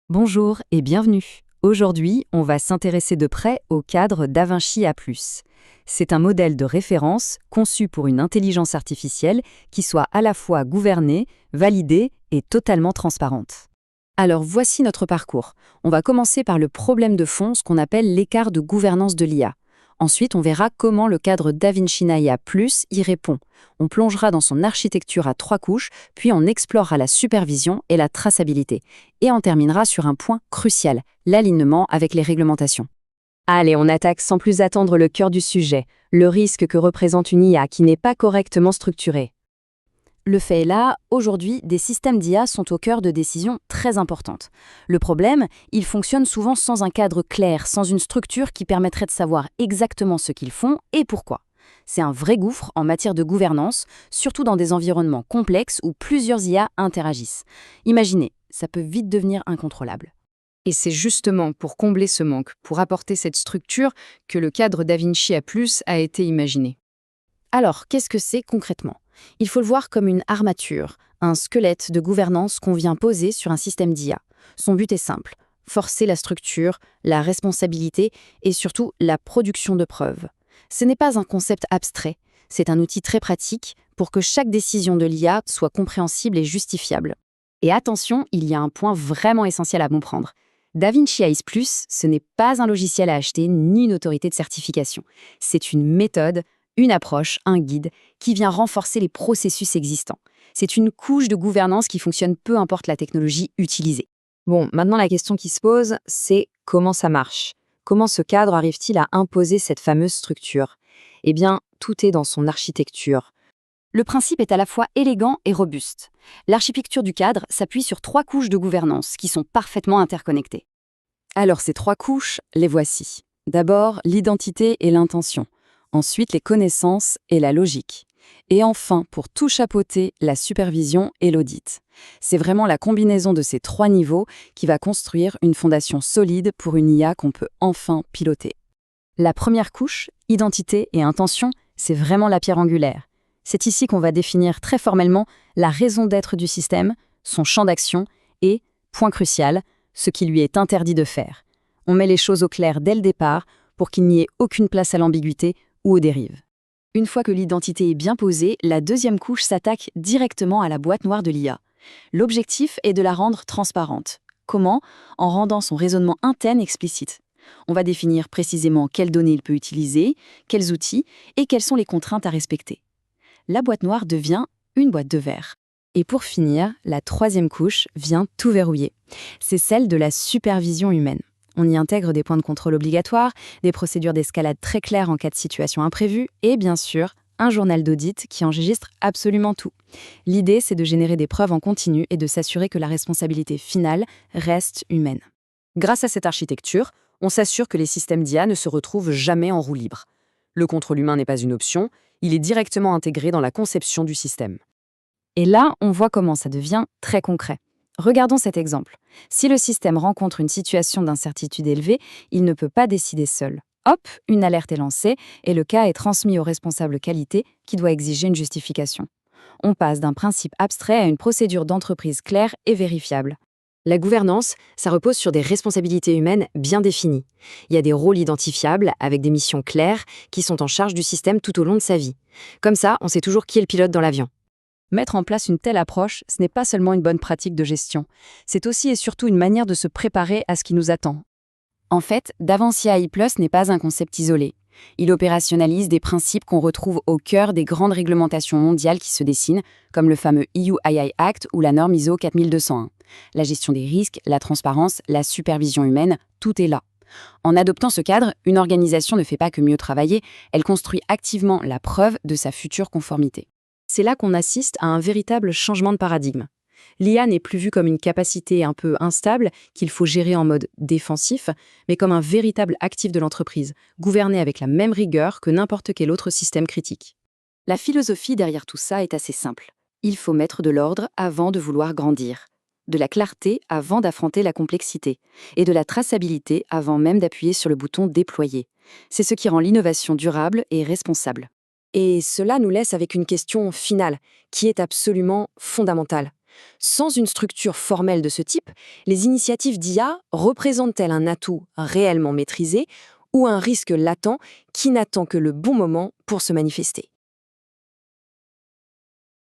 Bonjour et bienvenue. Aujourd'hui, on va s'intéresser de près au cadre DaVinci A+. C'est un modèle de référence conçu pour une intelligence artificielle qui soit à la fois gouvernée, validée et totalement transparente. Alors voici notre parcours. On va commencer par le problème de fond, ce qu'on appelle l'écart de gouvernance de l'IA. Ensuite, on verra comment le cadre DaVinci IA+ y répond. On plongera dans son architecture à 3 couches, puis on explorera la supervision et la traçabilité. Et on terminera sur un point crucial, l'alignement avec les réglementations. Allez, on attaque sans plus attendre le cœur du sujet, le risque que représente une IA qui n'est pas correctement structurée. Le fait est là, aujourd'hui, des systèmes d'IA sont au cœur de décisions très importantes. Le problème, ils fonctionnent souvent sans un cadre clair, sans une structure qui permettrait de savoir exactement ce qu'ils font et pourquoi. C'est un vrai gouffre en matière de gouvernance, surtout dans des environnements complexes où plusieurs IA interagissent. Imaginez, ça peut vite devenir incontrôlable. Et c'est justement pour combler ce manque, pour apporter cette structure, que le cadre DaVinci A+ a été imaginé. Alors, qu'est-ce que c'est concrètement ? Il faut le voir comme une armature, un squelette de gouvernance qu'on vient poser sur un système d'IA. Son but est simple, forcer la structure, la responsabilité et surtout la production de preuves. Ce n'est pas un concept abstrait, c'est un outil très pratique pour que chaque décision de l'IA soit compréhensible et justifiable. Et attention, il y a un point vraiment essentiel à comprendre. DaVinci AI+, ce n'est pas un logiciel à acheter ni une autorité de certification. C'est une méthode, une approche, un guide, qui vient renforcer les processus existants. C'est une couche de gouvernance qui fonctionne peu importe la technologie utilisée. Bon, maintenant la question qui se pose, c'est comment ça marche ? Comment ce cadre arrive-t-il à imposer cette fameuse structure ? Eh bien, tout est dans son architecture. Le principe est à la fois élégant et robuste. L'architecture du cadre s'appuie sur 3 couches de gouvernance qui sont parfaitement interconnectées. Alors ces 3 couches, les voici. D'abord, l'identité et l'intention. Ensuite, les connaissances et la logique. Et enfin, pour tout chapeauter, la supervision et l'audit. C'est vraiment la combinaison de ces 3 niveaux qui va construire une fondation solide pour une IA qu'on peut enfin piloter. La première couche, identité et intention, c'est vraiment la pierre angulaire. C'est ici qu'on va définir très formellement la raison d'être du système, son champ d'action et, point crucial, ce qui lui est interdit de faire. On met les choses au clair dès le départ pour qu'il n'y ait aucune place à l'ambiguïté ou aux dérives. Une fois que l'identité est bien posée, la deuxième couche s'attaque directement à la boîte noire de l'IA. L'objectif est de la rendre transparente. Comment ? En rendant son raisonnement interne explicite. On va définir précisément quelles données il peut utiliser, quels outils et quelles sont les contraintes à respecter. La boîte noire devient une boîte de verre. Et pour finir, la troisième couche vient tout verrouiller. C'est celle de la supervision humaine. On y intègre des points de contrôle obligatoires, des procédures d'escalade très claires en cas de situation imprévue et bien sûr, un journal d'audit qui enregistre absolument tout. L'idée, c'est de générer des preuves en continu et de s'assurer que la responsabilité finale reste humaine. Grâce à cette architecture, on s'assure que les systèmes d'IA ne se retrouvent jamais en roue libre. Le contrôle humain n'est pas une option, il est directement intégré dans la conception du système. Et là, on voit comment ça devient très concret. Regardons cet exemple. Si le système rencontre une situation d'incertitude élevée, il ne peut pas décider seul. Hop, une alerte est lancée et le cas est transmis au responsable qualité qui doit exiger une justification. On passe d'un principe abstrait à une procédure d'entreprise claire et vérifiable. La gouvernance, ça repose sur des responsabilités humaines bien définies. Il y a des rôles identifiables avec des missions claires qui sont en charge du système tout au long de sa vie. Comme ça, on sait toujours qui est le pilote dans l'avion. Mettre en place une telle approche, ce n'est pas seulement une bonne pratique de gestion, c'est aussi et surtout une manière de se préparer à ce qui nous attend. En fait, DaVinci AI+ n'est pas un concept isolé. Il opérationnalise des principes qu'on retrouve au cœur des grandes réglementations mondiales qui se dessinent, comme le fameux EU AI Act ou la norme ISO 4201. La gestion des risques, la transparence, la supervision humaine, tout est là. En adoptant ce cadre, une organisation ne fait pas que mieux travailler, elle construit activement la preuve de sa future conformité. C'est là qu'on assiste à un véritable changement de paradigme. L'IA n'est plus vue comme une capacité un peu instable qu'il faut gérer en mode défensif, mais comme un véritable actif de l'entreprise, gouverné avec la même rigueur que n'importe quel autre système critique. La philosophie derrière tout ça est assez simple. Il faut mettre de l'ordre avant de vouloir grandir, de la clarté avant d'affronter la complexité, et de la traçabilité avant même d'appuyer sur le bouton déployer. C'est ce qui rend l'innovation durable et responsable. Et cela nous laisse avec une question finale, qui est absolument fondamentale. Sans une structure formelle de ce type, les initiatives d'IA représentent-elles un atout réellement maîtrisé ou un risque latent qui n'attend que le bon moment pour se manifester?